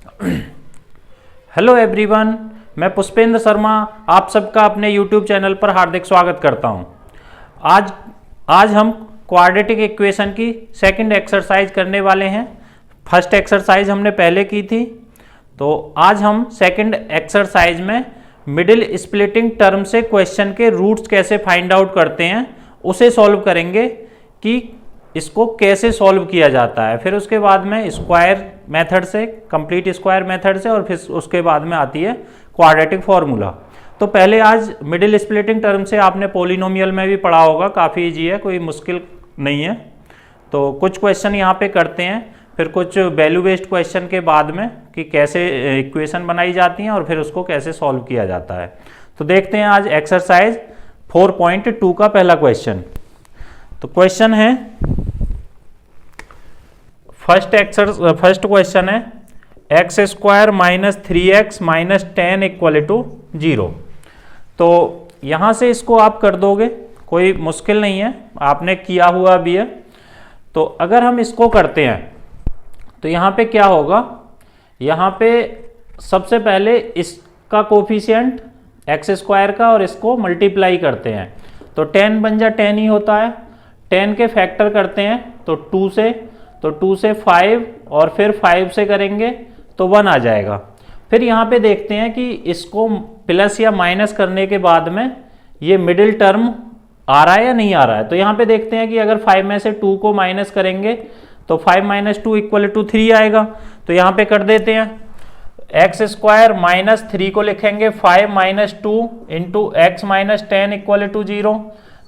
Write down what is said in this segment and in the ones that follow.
Hello everyone, मैं पुष्पेंद्र शर्मा आप सबका अपने यूट्यूब चैनल पर हार्दिक स्वागत करता हूं। आज हम क्वाड्रेटिक इक्वेशन की सेकंड एक्सरसाइज करने वाले हैं। फर्स्ट एक्सरसाइज हमने पहले की थी, तो आज हम सेकंड एक्सरसाइज में मिडिल स्प्लिटिंग टर्म से क्वेश्चन के रूट्स कैसे फाइंड आउट करते हैं उसे सॉल्व करेंगे कि इसको कैसे सॉल्व किया जाता है। फिर उसके बाद में स्क्वायर मेथड से, कंप्लीट स्क्वायर मेथड से, और फिर उसके बाद में आती है क्वाड्रेटिक फॉर्मूला। तो पहले आज मिडिल स्प्लिटिंग टर्म से आपने पॉलिनोमियल में भी पढ़ा होगा, काफ़ी इजी है, कोई मुश्किल नहीं है। तो कुछ क्वेश्चन यहाँ पे करते हैं, फिर कुछ वैल्यू बेस्ड क्वेश्चन के बाद में कि कैसे इक्वेशन बनाई जाती हैं और फिर उसको कैसे सॉल्व किया जाता है। तो देखते हैं आज एक्सरसाइज 4.2 का पहला क्वेश्चन। तो क्वेश्चन है, फर्स्ट क्वेश्चन है x square minus 3x minus 10 equal to 0। तो यहाँ से इसको आप कर दोगे, कोई मुश्किल नहीं है, आपने किया हुआ भी है। तो अगर हम इसको करते हैं तो यहाँ पे क्या होगा, यहाँ पे सबसे पहले इसका कोफिशिएंट एक्स स्क्वायर का और इसको मल्टीप्लाई करते हैं तो 10 बन जा 10 ही होता है। 10 के फैक्टर करते हैं तो 2 से 5 और फिर 5 से करेंगे तो 1 आ जाएगा। फिर यहाँ पे देखते हैं कि इसको प्लस या माइनस करने के बाद में ये मिडिल टर्म आ रहा है या नहीं आ रहा है। तो यहाँ पे देखते हैं कि अगर 5 में से 2 को माइनस करेंगे तो 5 माइनस 2 इक्वल टू 3 आएगा। तो यहाँ पे कर देते हैं, एक्स स्क्वायर माइनस 3 को लिखेंगे 5 minus 2 into x minus 10 equal to 0।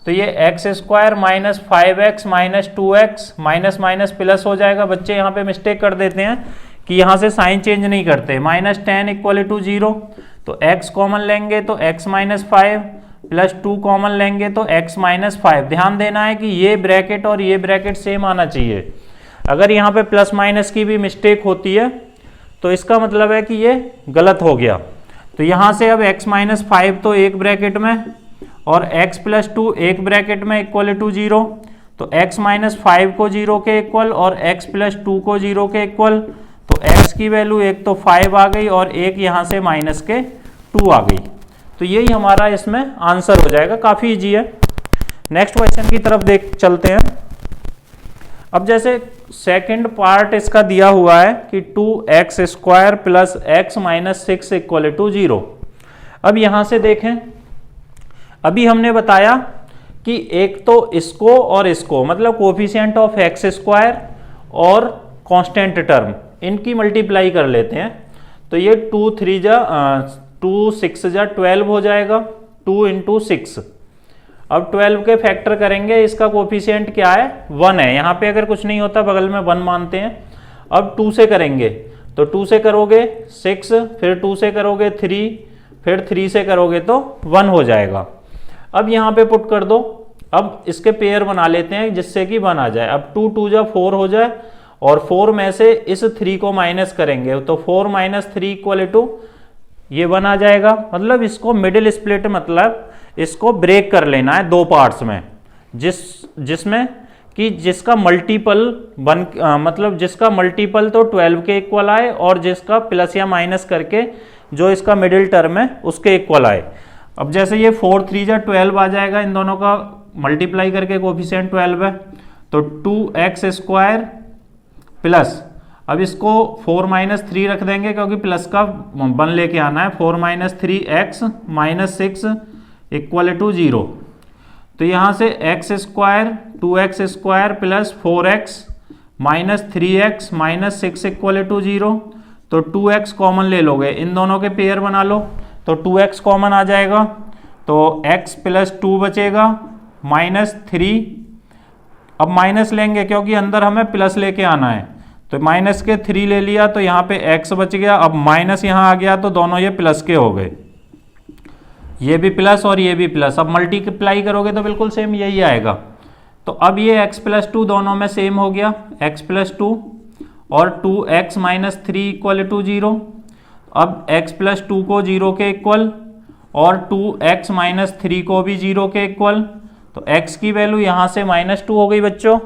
तो ये x square minus 5x minus 2x minus minus plus हो जाएगा। बच्चे यहाँ पे मिस्टेक कर देते हैं कि यहाँ से साइन चेंज नहीं करते। माइनस 10 इक्वल टू 0, तो x कॉमन लेंगे तो x माइनस 5 प्लस 2 कॉमन लेंगे तो x माइनस 5। ध्यान देना है कि ये ब्रैकेट और ये ब्रैकेट सेम आना चाहिए। अगर यहाँ पे प्लस माइनस की भी मिस्टेक होती है तो इसका मतलब है कि ये गलत हो गया। तो यहाँ से अब x माइनस 5 तो एक ब्रैकेट में और x प्लस 2 एक ब्रैकेट में इक्वल टू 0। तो x माइनस 5 को 0 के इक्वल और x प्लस 2 को 0 के इक्वल। तो x की वैल्यू एक तो 5 आ गई और एक यहाँ से माइनस के 2 आ गई। तो यही हमारा इसमें आंसर हो जाएगा, काफ़ी इजी है। नेक्स्ट क्वेश्चन की तरफ देख चलते हैं। अब जैसे सेकंड पार्ट इसका दिया हुआ है कि 2x square plus x minus 6 equal to 0। अब यहाँ से देखें, अभी हमने बताया कि एक तो इसको और इसको, मतलब कोफिशिएंट ऑफ एक्स स्क्वायर और कांस्टेंट टर्म, इनकी मल्टीप्लाई कर लेते हैं। तो ये 2 6 जा 12 हो जाएगा, 2 इंटू 6। अब 12 के फैक्टर करेंगे, इसका कोफिशिएंट क्या है, 1 है। यहाँ पे अगर कुछ नहीं होता बगल में 1 मानते हैं। अब 2 से करेंगे तो 2 से करोगे 6, फिर 2 से करोगे 3, फिर 3 से करोगे तो 1 हो जाएगा। अब यहाँ पे पुट कर दो। अब इसके पेयर बना लेते हैं जिससे कि 1 आ जाए। अब 2 2 जा 4 हो जाए और 4 में से इस 3 को माइनस करेंगे तो 4 माइनस 3 इक्वल टू ये 1 आ जाएगा। मतलब इसको मिडिल स्प्लिट, मतलब इसको ब्रेक कर लेना है दो पार्ट्स में, जिसमें कि जिसका मल्टीपल मतलब जिसका मल्टीपल तो 12 के इक्वल आए और जिसका प्लस या माइनस करके जो इसका मिडिल टर्म है उसके इक्वल आए। अब जैसे ये 4 3 जा 12 आ जाएगा, इन दोनों का मल्टीप्लाई करके कोफिशिएंट 12 है। तो 2x स्क्वायर प्लस, अब इसको 4 माइनस 3 रख देंगे क्योंकि प्लस का 1 लेके आना है। 4 minus 3x minus 6 equal to 0। तो यहाँ से x square 2x square plus 4x minus 3x minus 6 equal to 0। तो 2x कॉमन ले लोगे, इन दोनों के पेयर बना लो तो 2x कॉमन आ जाएगा। तो x प्लस 2 बचेगा माइनस 3। अब माइनस लेंगे क्योंकि अंदर हमें प्लस लेके आना है, तो माइनस के 3 ले लिया तो यहाँ पे x बच गया। अब माइनस यहाँ आ गया तो दोनों ये प्लस के हो गए, ये भी प्लस और ये भी प्लस। अब मल्टीप्लाई करोगे तो बिल्कुल सेम यही आएगा। तो अब ये x प्लस 2 दोनों में सेम हो गया, x प्लस 2 और 2x माइनस 3 इक्वल टू 0। अब x प्लस 2 को 0 के इक्वल और 2x माइनस 3 को भी 0 के इक्वल। तो x की वैल्यू यहाँ से -2 हो गई बच्चों,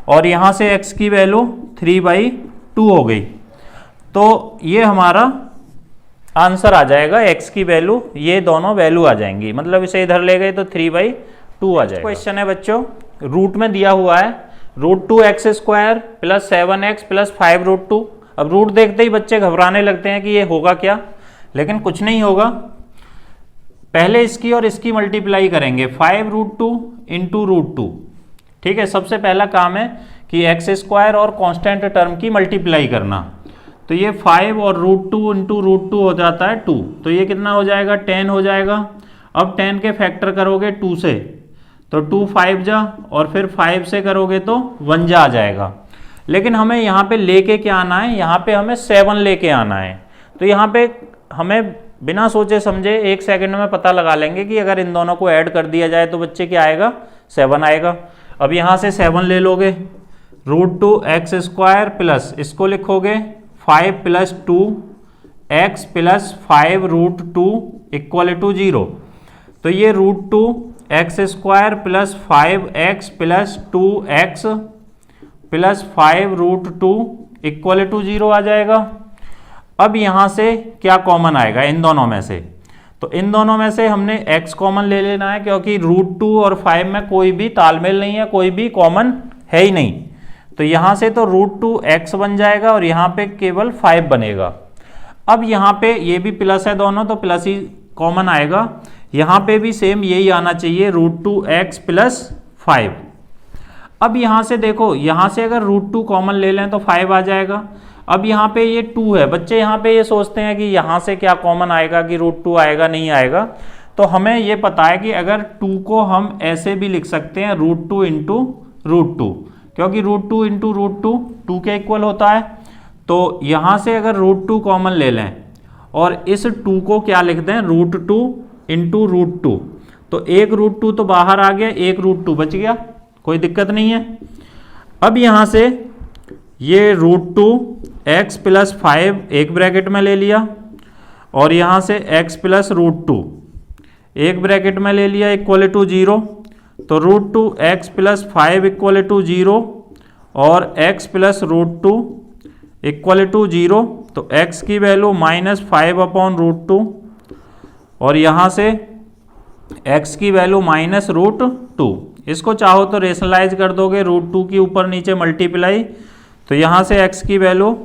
और यहाँ से x की वैल्यू 3/2 हो गई। तो ये हमारा आंसर आ जाएगा, x की वैल्यू, ये दोनों वैल्यू आ जाएंगी, मतलब इसे इधर ले गए तो 3/2 आ जाएगा। क्वेश्चन है बच्चों, रूट में दिया हुआ है √2x² + 7x + 5√2। अब रूट देखते ही बच्चे घबराने लगते हैं कि ये होगा क्या, लेकिन कुछ नहीं होगा। पहले इसकी और इसकी मल्टीप्लाई करेंगे, 5√2 × √2। ठीक है, सबसे पहला काम है कि x² और कांस्टेंट टर्म की मल्टीप्लाई करना। तो ये 5 और √2 × √2 हो जाता है 2, तो ये कितना हो जाएगा, 10 हो जाएगा। अब 10 के फैक्टर करोगे 2 से, तो 2 5 जा, और फिर 5 से करोगे तो 1 जा आ जाएगा। लेकिन हमें यहाँ पे लेके क्या आना है, यहाँ पे हमें 7 लेके आना है। तो यहाँ पे हमें बिना सोचे समझे 1 सेकंड में पता लगा लेंगे कि अगर इन दोनों को ऐड कर दिया जाए तो बच्चे क्या आएगा, 7 आएगा। अब यहाँ से 7 ले लोगे, √2x² प्लस इसको लिखोगे 5 + 2x + 5√2 = 0। तो ये √2x² + 5x + 2x + 5√2 = 0 आ जाएगा। अब यहाँ से क्या कॉमन आएगा इन दोनों में से, तो इन दोनों में से हमने x कॉमन ले लेना है, क्योंकि √2 और 5 में कोई भी तालमेल नहीं है, कोई भी कॉमन है ही नहीं। तो यहाँ से तो √2x बन जाएगा और यहाँ पे केवल 5 बनेगा। अब यहाँ पे ये भी प्लस है दोनों, तो प्लस ही कॉमन आएगा। यहाँ पे भी सेम यही आना चाहिए, √2x + 5। अब यहाँ से देखो, यहाँ से अगर √2 कॉमन ले लें तो 5 आ जाएगा। अब यहाँ पे ये 2 है, बच्चे यहाँ पे ये सोचते हैं कि यहाँ से क्या कॉमन आएगा, कि √2 आएगा नहीं आएगा। तो हमें ये पता है कि अगर 2 को हम ऐसे भी लिख सकते हैं, √2 × √2, क्योंकि √2 × √2 2 के इक्वल होता है। तो यहाँ से अगर √2 कॉमन ले लें और इस 2 को क्या लिख दें, √2 × √2, तो एक √2 तो बाहर आ गया, एक √2 बच गया, कोई दिक्कत नहीं है। अब यहाँ से ये √2x + 5 एक ब्रैकेट में ले लिया, और यहाँ से x + √2 एक ब्रैकेट में ले लिया, = 0। तो √2x + 5 = 0 और x + √2 = 0। तो x की वैल्यू -5/√2 और यहाँ से x की वैल्यू -√2। इसको चाहो तो रेशनलाइज कर दोगे, √2 की ऊपर नीचे मल्टीप्लाई, तो यहाँ से x की वैल्यू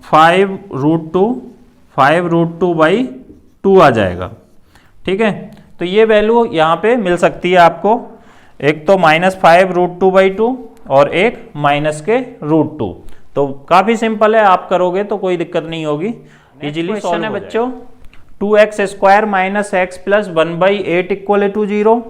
5√2/2 आ जाएगा। ठीक है, तो ये वैल्यू यहाँ पे मिल सकती है आपको, एक तो -5√2/2 और एक -√2। तो काफ़ी सिंपल है, आप करोगे तो कोई दिक्कत नहीं होगी, इजीली सॉल्व है बच्चों। 2x² - x + 1/8 = 0।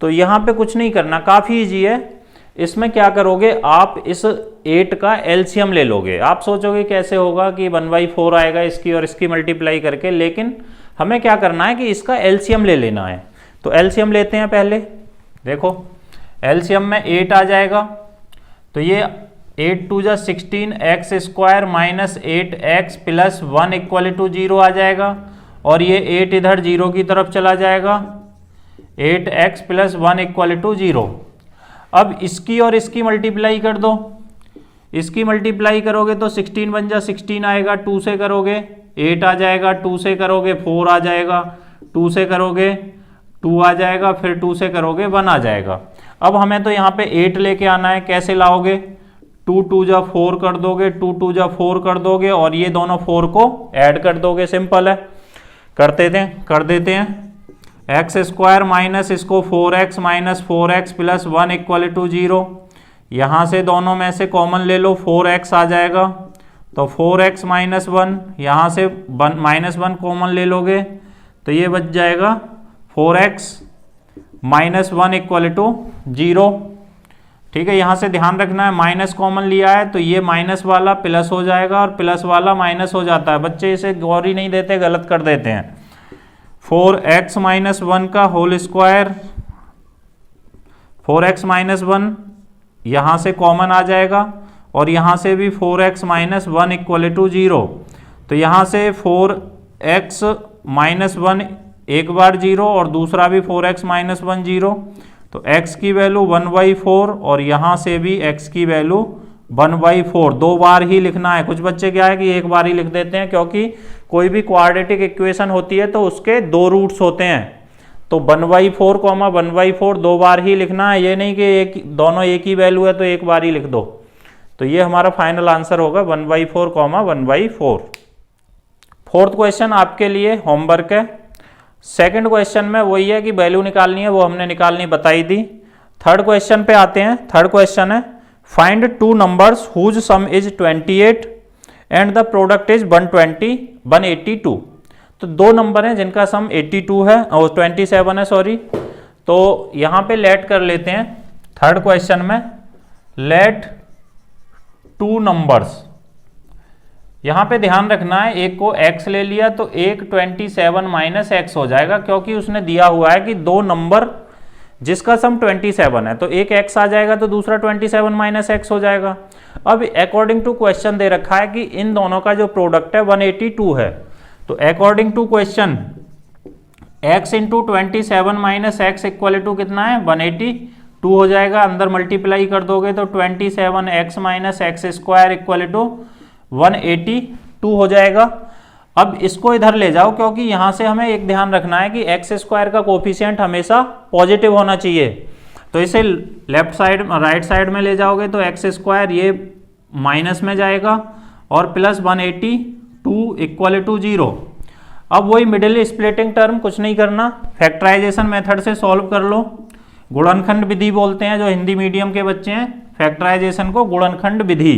तो यहाँ पे कुछ नहीं करना, काफ़ी इजी है। इसमें क्या करोगे, आप इस 8 का एलसीएम ले लोगे। आप सोचोगे कैसे होगा कि 1/4 आएगा इसकी और इसकी मल्टीप्लाई करके, लेकिन हमें क्या करना है कि इसका एलसीएम ले लेना है। तो एलसीएम लेते हैं पहले। देखो एलसीएम में 8 आ जाएगा, तो ये 8 × 2 = 16, x² - 8x + 1 = 0 आ जाएगा, और ये 8 इधर 0 की तरफ चला जाएगा, 8x + 1 = 0। अब इसकी और इसकी मल्टीप्लाई कर दो, इसकी मल्टीप्लाई करोगे तो 16 बन जा 16 आएगा, 2 से करोगे 8 आ जाएगा, 2 से करोगे 4 आ जाएगा, 2 से करोगे 2 आ जाएगा, फिर 2 से करोगे 1 आ जाएगा। अब हमें तो यहाँ पे 8 लेके आना है, कैसे लाओगे, 2 × 2 = 4 कर दोगे, 2 × 2 = 4 कर दोगे, और ये दोनों 4 को ऐड कर दोगे, सिंपल है, कर देते हैं। x² माइनस इसको 4x - 4x + 1 = 0। यहाँ से दोनों में से कॉमन ले लो, 4x आ जाएगा, तो 4x - 1, यहाँ से -1 कॉमन ले लोगे तो ये बच जाएगा 4x - 1 = 0। ठीक है, यहाँ से ध्यान रखना है, माइनस कॉमन लिया है तो ये माइनस वाला प्लस हो जाएगा और प्लस वाला माइनस हो जाता है। बच्चे इसे गौर ही नहीं देते, गलत कर देते हैं। 4x - 1 का होल स्क्वायर, 4x - 1 यहाँ से कॉमन आ जाएगा, और यहाँ से भी 4x - 1 = 0। तो यहाँ से 4x - 1 एक बार 0 और दूसरा भी 4x - 1 0, तो x की वैल्यू 1/4 और यहाँ से भी x की वैल्यू 1/4, 2 बार ही लिखना है। कुछ बच्चे क्या है कि एक बार ही लिख देते हैं, क्योंकि कोई भी क्वाड्रेटिक इक्वेशन होती है तो उसके 2 रूट्स होते हैं। तो 1/4 कॉमा 1/4 2 बार ही लिखना है, ये नहीं कि एक दोनों एक ही वैल्यू है तो एक बार ही लिख दो। तो ये हमारा फाइनल आंसर होगा 1/4 कॉमा 1/4। फोर्थ क्वेश्चन आपके लिए होमवर्क है। सेकंड क्वेश्चन में वही है कि वैल्यू निकालनी है, वो हमने निकालनी बताई दी। थर्ड क्वेश्चन पे आते हैं। थर्ड क्वेश्चन है find 2 numbers whose sum is 28 and the product is 182। तो 2 नंबर हैं जिनका सम 82 है और 27 है, सॉरी। तो यहां पे लेट कर लेते हैं। थर्ड क्वेश्चन में लेट 2 नंबर्स, यहां पे ध्यान रखना है, एक को x ले लिया तो एक 27 माइनस एक्स हो जाएगा, क्योंकि उसने दिया हुआ है कि 2 नंबर जिसका सम 27 है, तो एक x आ जाएगा तो दूसरा 27 माइनस एक्स हो जाएगा। अब अकॉर्डिंग टू क्वेश्चन दे रखा है कि इन दोनों का जो प्रोडक्ट है 182 है, तो according to question x into 27 minus x equal to कितना है 182 हो जाएगा। अंदर मल्टीप्लाई कर दोगे तो 27x minus x square equal to 182 हो जाएगा। अब इसको इधर ले जाओ, क्योंकि यहां से हमें एक ध्यान रखना है कि एक्स स्क्वायर का कोफिशिएंट हमेशा पॉजिटिव होना चाहिए। तो इसे लेफ्ट साइड राइट साइड में ले जाओगे तो एक्स स्क्वायर ये माइनस में जाएगा और प्लस 182 इक्वल टू 0। अब वही मिडिल स्प्लिटिंग टर्म, कुछ नहीं करना, फैक्टराइजेशन मेथड से सॉल्व कर लो। गुणनखंड विधि बोलते हैं जो हिंदी मीडियम के बच्चे हैं, फैक्टराइजेशन को गुणनखंड विधि।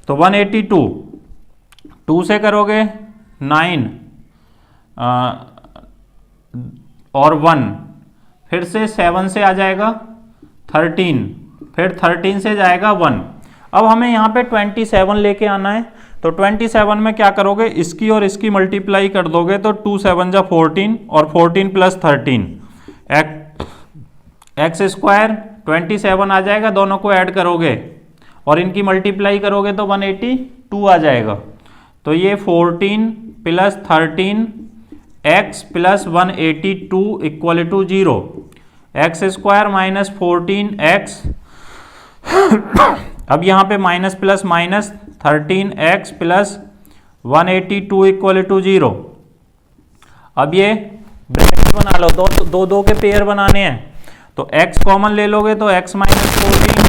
तो 182 2 से करोगे 9 और 1, फिर से 7 से आ जाएगा 13, फिर 13 से जाएगा 1। अब हमें यहाँ पे 27 लेके आना है, तो 27 में क्या करोगे, इसकी और इसकी मल्टीप्लाई कर दोगे तो 2 7 जा 14 और 14 प्लस 13 एक्स स्क्वायर 27 आ जाएगा। दोनों को ऐड करोगे और इनकी मल्टीप्लाई करोगे तो 182 आ जाएगा। तो ये 14 plus 13 x plus 182 equal to 0। X square minus 14 x अब यहाँ पे minus plus minus 13 x plus 182 equal to 0। अब ये ब्रैकेट बना लो, दो के पेयर बनाने हैं, तो x कॉमन ले लोगे तो x माइनस 14,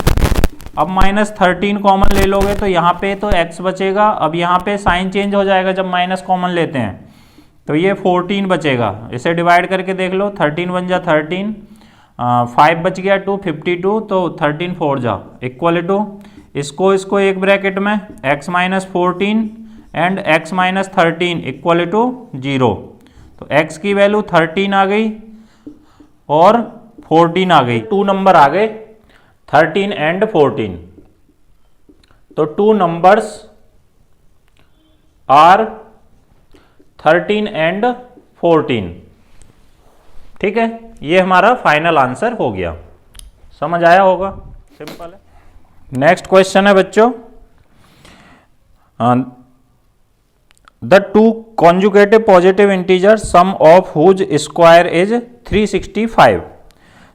अब माइनस 13 कॉमन ले लोगे तो यहाँ पे तो x बचेगा। अब यहाँ पे साइन चेंज हो जाएगा जब माइनस कॉमन लेते हैं, तो ये 14 बचेगा। इसे डिवाइड करके देख लो, 13 1 जा 13, 5 बच गया 2 52, तो 13 4 जा इक्वल टू इसको एक ब्रैकेट में x minus 14 and x minus 13 equal to 0। तो x की वैल्यू 13 आ गई और 14 आ गई, 2 नंबर आ गए 13 एंड 14। तो 2 नंबर्स आर 13 एंड 14। ठीक है, ये हमारा फाइनल आंसर हो गया। समझ आया होगा, सिंपल है। नेक्स्ट क्वेश्चन है बच्चों, the 2 conjugative positive integer sum of whose square is 365।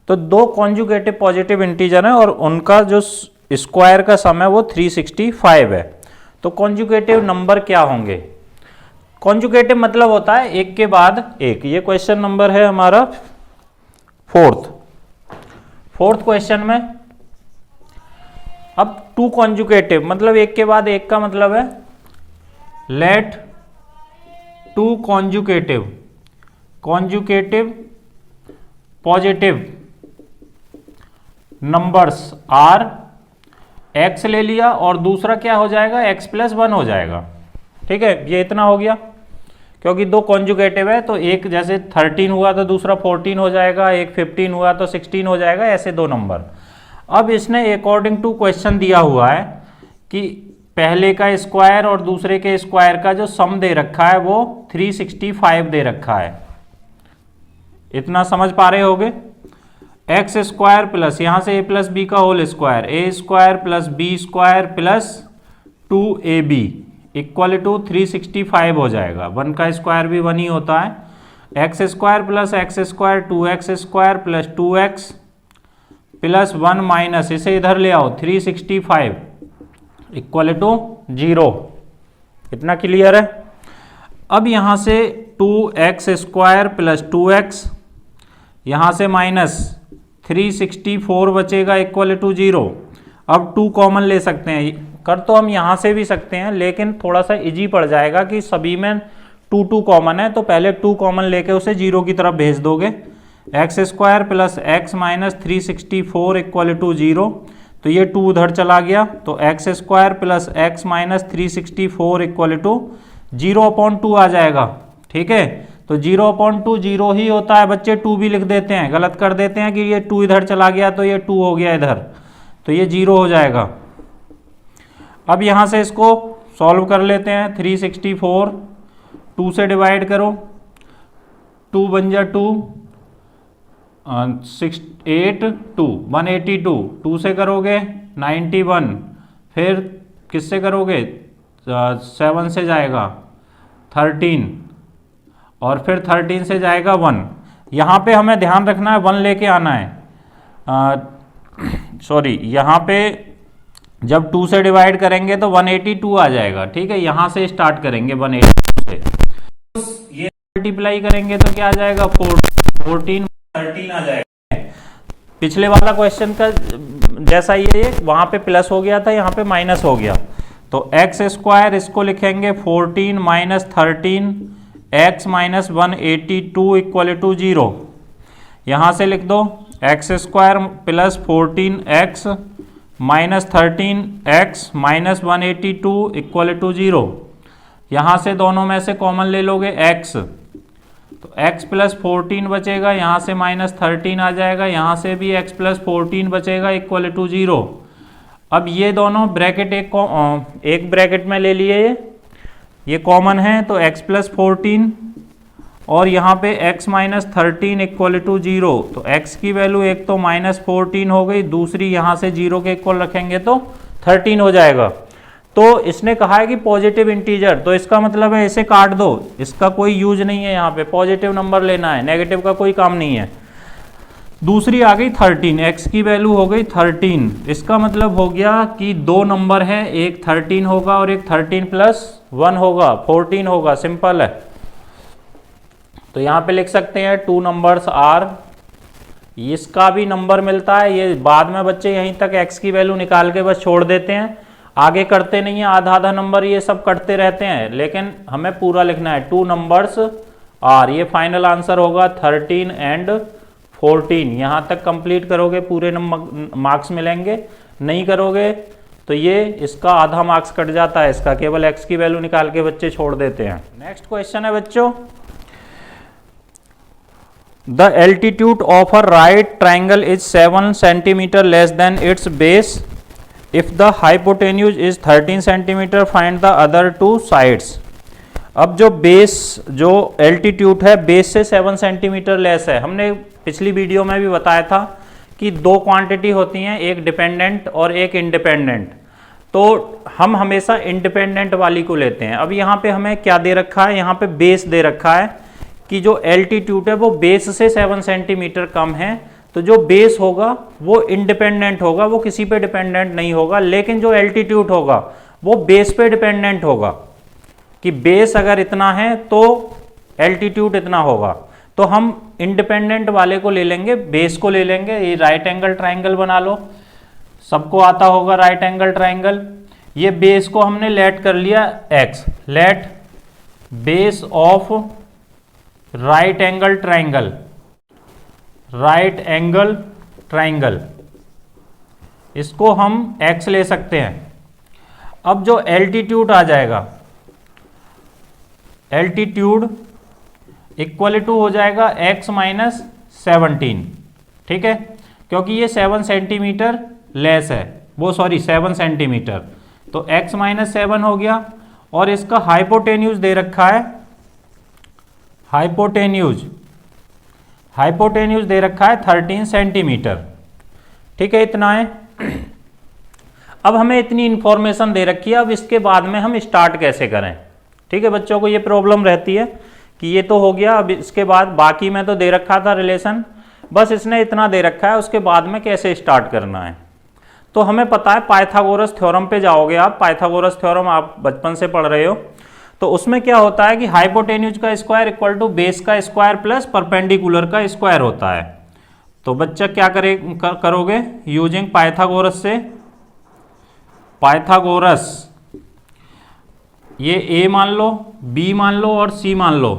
तो 2 कॉन्जुगेटिव पॉजिटिव इंटीजर हैं और उनका जो स्क्वायर का सम है वो 365 है। तो कॉन्जुगेटिव नंबर क्या होंगे? कॉन्जुगेटिव मतलब होता है एक के बाद एक। ये क्वेश्चन नंबर है हमारा फोर्थ क्वेश्चन में। अब 2 कॉन्जुगेटिव मतलब एक के बाद एक का मतलब है let 2 conjugative positive numbers are, x ले लिया और दूसरा क्या हो जाएगा x प्लस 1 हो जाएगा। ठीक है, ये इतना हो गया। क्योंकि 2 कॉन्जुगेटिव है तो एक जैसे 13 हुआ तो दूसरा 14 हो जाएगा, एक 15 हुआ तो 16 हो जाएगा, ऐसे 2 नंबर। अब इसने अकॉर्डिंग टू क्वेश्चन दिया हुआ है कि पहले का स्क्वायर और दूसरे के स्क्वायर का जो सम दे रखा है वो 365 दे रखा है। इतना समझ पा रहे होगे? एक्स स्क्वायर प्लस यहाँ से a प्लस बी का whole square, a square plus B square plus 2ab equal to 365 हो जाएगा। 1 का स्क्वायर भी 1 ही होता है। X square plus x square 2x square plus 2x plus 1 minus, इसे इधर ले आओ 365 इक्वल टू 0। इतना क्लियर है। अब यहाँ से 2x² प्लस 2x, यहाँ से माइनस 364 बचेगा इक्वल टू 0। अब 2 कॉमन ले सकते हैं, कर तो हम यहाँ से भी सकते हैं लेकिन थोड़ा सा इजी पड़ जाएगा कि सभी में 2 कॉमन है, तो पहले 2 कॉमन लेके उसे 0 की तरफ भेज दोगे। x² plus x minus 364 equal to 0, तो ये 2 उधर चला गया, तो x² plus x minus 364 equal to 0/2 आ जाएगा। ठीक है, तो 0/2 0 ही होता है बच्चे, 2 भी लिख देते हैं, गलत कर देते हैं कि ये 2 इधर चला गया तो ये 2 हो गया इधर, तो ये 0 हो जाएगा। अब यहाँ से इसको सॉल्व कर लेते हैं। 364 2 से डिवाइड करो, 2 बन जा 2, 6 8 2 182, 2 से करोगे 91, फिर किससे करोगे 7 से जाएगा 13, और फिर 13 से जाएगा 1। यहाँ पे हमें ध्यान रखना है 1 लेके आना है, सॉरी यहाँ पे जब 2 से डिवाइड करेंगे तो 182 आ जाएगा। ठीक है, यहाँ से स्टार्ट करेंगे 182 से, ये मल्टीप्लाई करेंगे तो क्या आ जाएगा 14 13 आ जाएगा। पिछले वाला क्वेश्चन का जैसा ये वहां पे प्लस हो गया था, यहाँ पे माइनस हो गया, तो x² इसको लिखेंगे 14 minus 13 x minus 182 equal to 0। यहाँ से लिख दो x² plus 14x minus 13x minus 182 equal to 0। यहाँ से दोनों में से कॉमन ले लोगे x, तो x प्लस 14 बचेगा, यहाँ से माइनस 13 आ जाएगा, यहाँ से भी x प्लस 14 बचेगा इक्वल टू 0। अब ये दोनों ब्रैकेट एक ब्रैकेट में ले लिए, ये कॉमन है, तो x प्लस 14 और यहाँ पे x माइनस 13 इक्वल टू 0, तो x की वैल्यू एक तो माइनस 14 हो गई, दूसरी यहाँ से 0 के इक्वल रखेंगे तो 13 हो जाएगा। तो इसने कहा है कि पॉजिटिव इंटीजर, तो इसका मतलब है इसे काट दो, इसका कोई यूज नहीं है, यहाँ पे पॉजिटिव नंबर लेना है, नेगेटिव का कोई काम नहीं है। दूसरी आ गई 13, x की वैल्यू हो गई 13, इसका मतलब हो गया कि 2 नंबर है, एक 13 होगा और एक 13 प्लस 1 होगा, 14 होगा, सिंपल है। तो यहाँ पे लिख सकते हैं 2 नंबर्स आर, इसका भी नंबर मिलता है, ये बाद में बच्चे यहीं तक x की वैल्यू निकाल के बस छोड़ देते हैं, आगे करते नहीं है, आधा आधा नंबर ये सब करते रहते हैं, लेकिन हमें पूरा लिखना है 2 नंबर्स आर। ये फाइनल आंसर होगा 13 एंड 14। यहाँ तक कंप्लीट करोगे पूरे मार्क्स मिलेंगे, नहीं करोगे तो ये इसका आधा मार्क्स कट जाता है, इसका केवल x की वैल्यू निकाल के बच्चे छोड़ देते हैं। नेक्स्ट क्वेश्चन है बच्चों, The altitude of a right triangle is 7 centimeter less than its base. If the hypotenuse is 13 centimeter, find the other two sides. अब जो बेस, जो एल्टीट्यूड है बेस से 7 सेंटीमीटर लेस है, हमने पिछली वीडियो में भी बताया था कि 2 क्वांटिटी होती हैं, एक डिपेंडेंट और एक इंडिपेंडेंट, तो हम हमेशा इंडिपेंडेंट वाली को लेते हैं। अब यहाँ पे हमें क्या दे रखा है, यहाँ पे बेस दे रखा है कि जो एल्टीट्यूड है वो बेस से 7 सेंटीमीटर कम है, तो जो बेस होगा वो इंडिपेंडेंट होगा, वो किसी पे डिपेंडेंट नहीं होगा, लेकिन जो एल्टीट्यूड होगा वो बेस पे डिपेंडेंट होगा, कि बेस अगर इतना है तो एल्टीट्यूड इतना होगा। तो हम इंडिपेंडेंट वाले को ले लेंगे, बेस को ले लेंगे। ये राइट एंगल ट्राइंगल बना लो, सबको आता होगा राइट एंगल ट्राइंगल। ये बेस को हमने लेट कर लिया x, let base of right angle triangle, right angle triangle, इसको हम x ले सकते हैं। अब जो एल्टीट्यूड आ जाएगा, एल्टीट्यूड इक्वल टू हो जाएगा x माइनस 17, ठीक है, क्योंकि ये 7 सेंटीमीटर लेस है, वो सॉरी 7 सेंटीमीटर, तो x माइनस 7 हो गया। और इसका हाइपोटेन्यूज दे रखा है, हाइपोटेन्यूज, हाइपोटेन्यूज दे रखा है 13 सेंटीमीटर, ठीक है, इतना है। अब हमें इतनी इंफॉर्मेशन दे रखी है, अब इसके बाद में हम स्टार्ट कैसे करें, ठीक है। बच्चों को ये प्रॉब्लम रहती है कि ये तो हो गया, अब इसके बाद बाकी में तो दे रखा था रिलेशन, बस इसने इतना दे रखा है, उसके बाद में कैसे स्टार्ट करना है। तो हमें पता है पाइथागोरस थ्योरम पे जाओगे आप, पाइथागोरस थ्योरम आप बचपन से पढ़ रहे हो, तो उसमें क्या होता है कि हाइपोटेन्यूज का स्क्वायर इक्वल टू बेस का स्क्वायर प्लस परपेंडिकुलर का स्क्वायर होता है। तो बच्चा क्या करोगे यूजिंग पाइथागोरस से, पाइथागोरस ये a मान लो, b मान लो और c मान लो,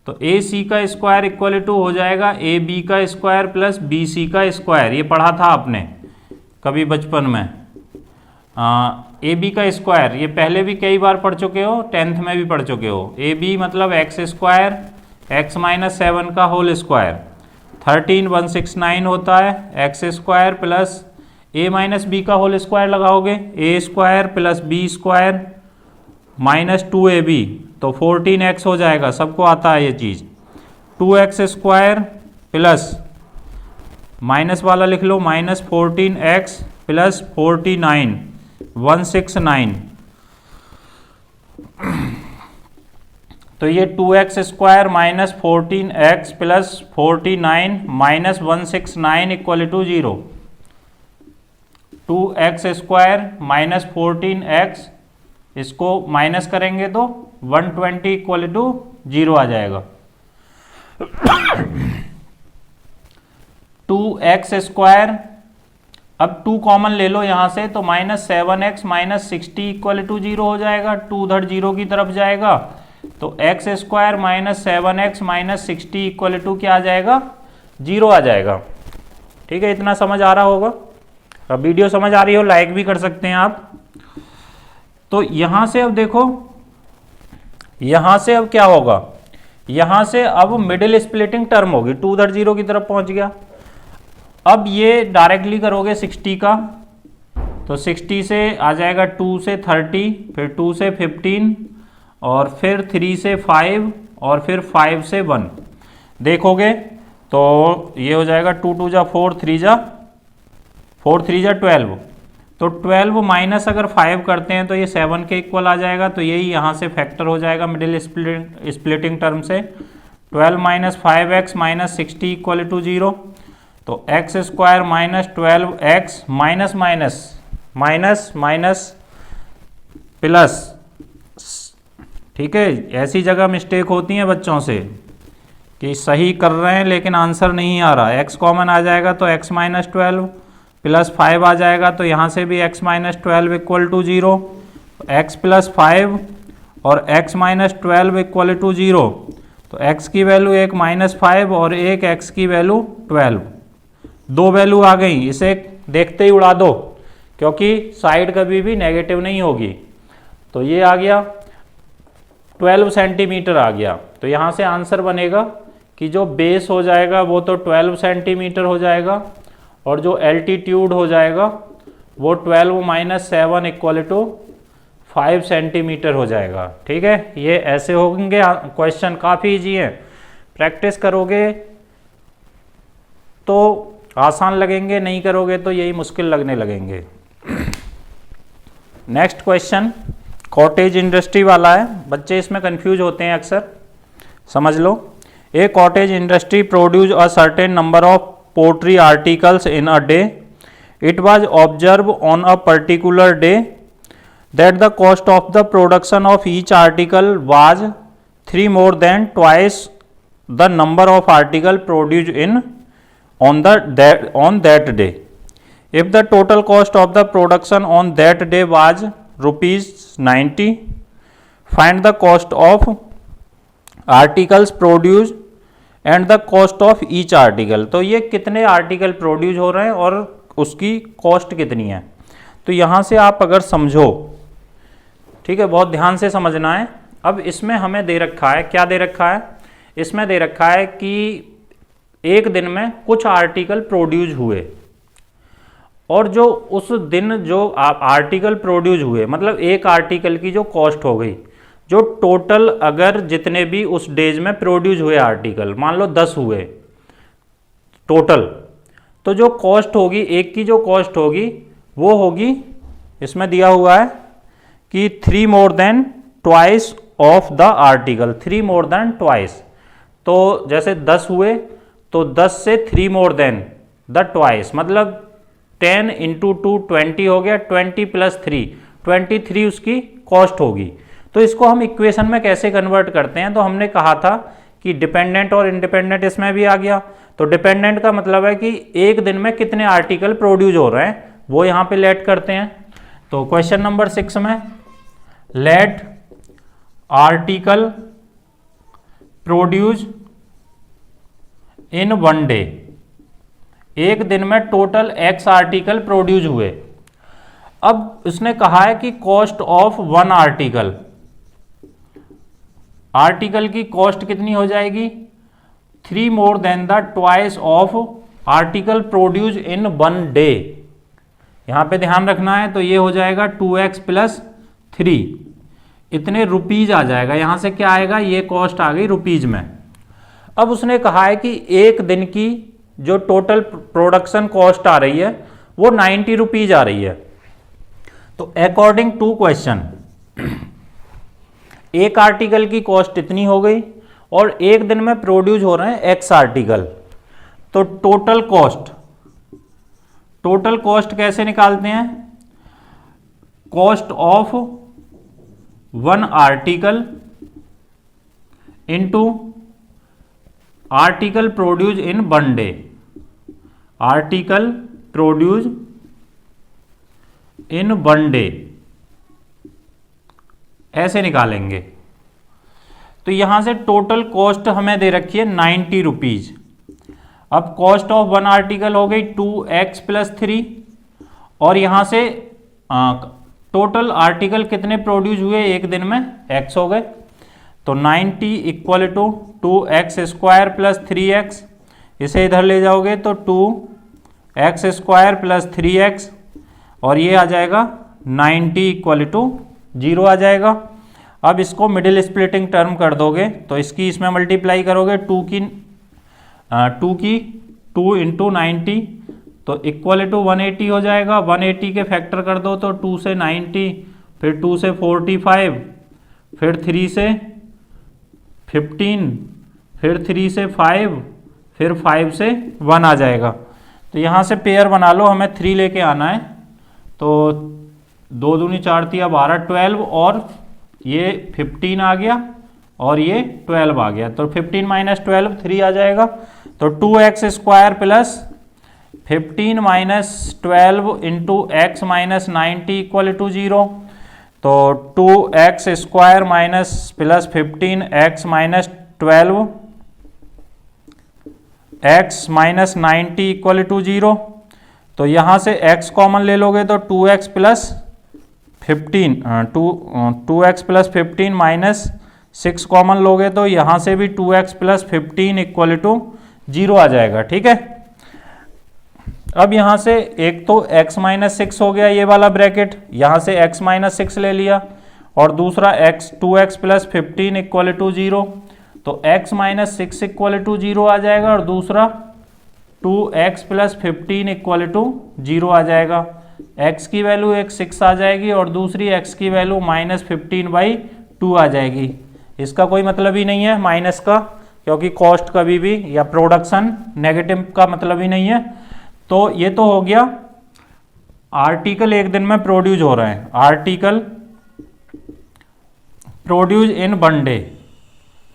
तो ए सी का स्क्वायर इक्वल टू हो जाएगा ए बी का स्क्वायर प्लस बी सी का स्क्वायर। ये पढ़ा था आपने कभी बचपन में। ए बी का स्क्वायर ये पहले भी कई बार पढ़ चुके हो, 10th में भी पढ़ चुके हो। ए बी मतलब एक्स स्क्वायर एक्स माइनस 7 का होल स्क्वायर, 13169 होता है x square plus A minus B का होल स्क्वायर लगाओगे, A square plus B square minus 2ab तो 14x हो जाएगा, सबको आता है ये चीज़। 2x स्क्वायर प्लस माइनस वाला लिख लो माइनस 14x प्लस 49 169, तो ये 2x square minus 14x plus 49 minus 169 equal to 0। 2x square minus 14x इसको माइनस करेंगे तो 120 इक्वल टू 0 आ जाएगा। 2x स्क्वायर, अब 2 कॉमन ले लो यहाँ से, तो minus 7x minus 60 equal to 0 हो जाएगा। 2 उधर 0 की तरफ जाएगा तो x square minus 7x minus 60 equal to क्या आ जाएगा 0 आ जाएगा। ठीक है, इतना समझ आ रहा होगा। अब वीडियो समझ आ रही हो लाइक भी कर सकते हैं आप। तो यहां से अब देखो, यहां से अब क्या होगा, यहां से अब मिडिल स्प्लिटिंग टर्म होगी, 2 उधर 0 की तरफ पहुंच गया। अब ये डायरेक्टली करोगे 60 का, तो 60 से आ जाएगा 2 से 30, फिर 2 से 15 और फिर 3 से 5 और फिर 5 से 1 देखोगे तो ये हो जाएगा 2 2 जा 4 3 जा 12, तो 12 माइनस अगर 5 करते हैं तो ये 7 के इक्वल आ जाएगा, तो यही यहाँ से फैक्टर हो जाएगा मिडिल स्प्लिटिंग टर्म से। 12 minus 5x minus 60 equal to 0, तो x square minus 12x minus minus minus minus plus. ठीक है, ऐसी जगह मिस्टेक होती है बच्चों से कि सही कर रहे हैं लेकिन आंसर नहीं आ रहा। x कॉमन आ जाएगा तो x माइनस 12 प्लस 5 आ जाएगा, तो यहाँ से भी x minus 12 equal to 0, x plus 5 और x माइनस 12 इक्वल टू 0, तो x की वैल्यू एक माइनस 5 और एक x की वैल्यू 12, 2 वैल्यू आ गई। इसे देखते ही उड़ा दो क्योंकि साइड कभी भी नेगेटिव नहीं होगी। तो ये आ गया 12 सेंटीमीटर आ गया, तो यहाँ से आंसर बनेगा कि जो बेस हो जाएगा वो तो 12 सेंटीमीटर हो जाएगा और जो एल्टीट्यूड हो जाएगा वो 12 माइनस 7 इक्वल टू 5 सेंटीमीटर हो जाएगा। ठीक है, ये ऐसे होंगे क्वेश्चन, काफ़ी इजी है। प्रैक्टिस करोगे तो आसान लगेंगे, नहीं करोगे तो यही मुश्किल लगने लगेंगे। नेक्स्ट क्वेश्चन कॉटेज इंडस्ट्री वाला है, बच्चे इसमें कंफ्यूज होते हैं अक्सर, समझ लो। A cottage industry produce a certain number of pottery articles in a day. It was observed on a particular day that the cost of the production of each article was 3 more than twice the number of article produced on that day. If the total cost of the production on that day was rupees 90, find the cost of articles produced and the cost of each article. तो ये कितने article produce हो रहे हैं और उसकी cost कितनी है। तो यहाँ से आप अगर समझो, ठीक है, बहुत ध्यान से समझना है। अब इसमें हमें दे रखा है, क्या दे रखा है, इसमें दे रखा है कि एक दिन में कुछ आर्टिकल प्रोड्यूस हुए और जो उस दिन जो आर्टिकल प्रोड्यूस हुए मतलब एक आर्टिकल की जो कॉस्ट हो गई, जो टोटल अगर जितने भी उस डेज में प्रोड्यूस हुए आर्टिकल, मान लो 10 हुए टोटल, तो जो कॉस्ट होगी, एक की जो कॉस्ट होगी वो होगी, इसमें दिया हुआ है कि 3 more than twice of the article, 3 more than twice। तो जैसे 10 हुए तो 10 से 3 more than द twice, मतलब 10 इंटू 2 20 हो गया, 20 प्लस 3 23 उसकी कॉस्ट होगी। तो इसको हम इक्वेशन में कैसे कन्वर्ट करते हैं, तो हमने कहा था कि डिपेंडेंट और इंडिपेंडेंट इसमें भी आ गया। तो डिपेंडेंट का मतलब है कि एक दिन में कितने आर्टिकल प्रोड्यूस हो रहे हैं वो यहाँ पे लेट करते हैं। तो क्वेश्चन नंबर 6 में let article produce in one day, एक दिन में टोटल x आर्टिकल प्रोड्यूस हुए। अब उसने कहा है कि cost of one article, article की कॉस्ट कितनी हो जाएगी, 3 more than the twice of article produce in one day. यहां पे ध्यान रखना है, तो ये हो जाएगा 2x प्लस 3, इतने रुपीज आ जाएगा। यहां से क्या आएगा, ये कॉस्ट आ गई रुपीज में। अब उसने कहा है कि एक दिन की जो टोटल प्रोडक्शन कॉस्ट आ रही है वो 90 रुपीज आ रही है। तो अकॉर्डिंग टू क्वेश्चन एक आर्टिकल की कॉस्ट इतनी हो गई और एक दिन में प्रोड्यूस हो रहे हैं x आर्टिकल। तो टोटल कॉस्ट कैसे निकालते हैं, cost of one article into article produce in one day, article produce in one day, ऐसे निकालेंगे। तो यहां से टोटल कॉस्ट हमें दे रखी है 90 रुपीज। अब कॉस्ट ऑफ वन आर्टिकल हो गई 2x प्लस 3, और यहां से टोटल आर्टिकल कितने प्रोड्यूस हुए एक दिन में, x हो गए। तो 90 equal to 2x square plus 3x, इसे इधर ले जाओगे तो 2x स्क्वायर प्लस 3x, और ये आ जाएगा 90 इक्वल टू 0 आ जाएगा। अब इसको मिडिल स्प्लिटिंग टर्म कर दोगे तो इसकी इसमें मल्टीप्लाई करोगे, 2 इंटू 90 तो इक्वल टू 180 हो जाएगा। 180 के फैक्टर कर दो तो 2 से 90, फिर 2 से 45, फिर 3 से 15, फिर 3 से 5, फिर 5 से 1 आ जाएगा। तो यहाँ से पेयर बना लो, हमें 3 लेके आना है। तो 2 दूनी 4 तिया 12, 12, और ये 15 आ गया और ये 12 आ गया। तो 15 माइनस 12 3 आ जाएगा। तो 2x square plus 15 minus 12 into x minus 90 equal to 0। तो 2x square minus plus 15 x minus 12 x minus 90 equal to 0। तो यहाँ से x कॉमन ले लोगे तो 2x plus 15 2x plus 15 minus 6 common लोगे तो यहाँ से भी 2x प्लस 15 इक्वल टू 0 आ जाएगा। ठीक है, अब यहाँ से एक तो x माइनस 6 हो गया ये वाला ब्रैकेट, यहाँ से x माइनस 6 ले लिया, और दूसरा 2x प्लस 15 इक्वल टू 0। तो x माइनस 6 इक्वल टू 0 आ जाएगा, और दूसरा 2x प्लस 15 इक्वल टू 0 आ जाएगा। x की वैल्यू एक 6 आ जाएगी और दूसरी x की वैल्यू माइनस 15/2 आ जाएगी। इसका कोई मतलब ही नहीं है माइनस का, क्योंकि कॉस्ट कभी भी या प्रोडक्शन नेगेटिव का मतलब ही नहीं है। तो ये तो हो गया आर्टिकल एक दिन में प्रोड्यूस हो रहे हैं, article produce in one day,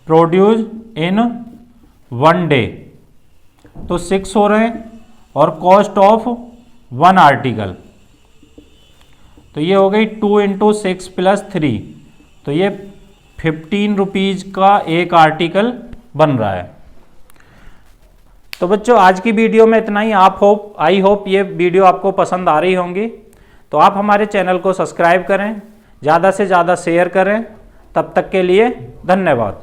produce in one day तो 6 हो रहे हैं, और कॉस्ट ऑफ वन आर्टिकल तो ये हो गई 2 इंटू 6 प्लस 3, तो ये 15 रुपीज का एक आर्टिकल बन रहा है। तो बच्चों आज की वीडियो में इतना ही। आई होप ये वीडियो आपको पसंद आ रही होंगी। तो आप हमारे चैनल को सब्सक्राइब करें, ज़्यादा से ज़्यादा शेयर करें। तब तक के लिए धन्यवाद।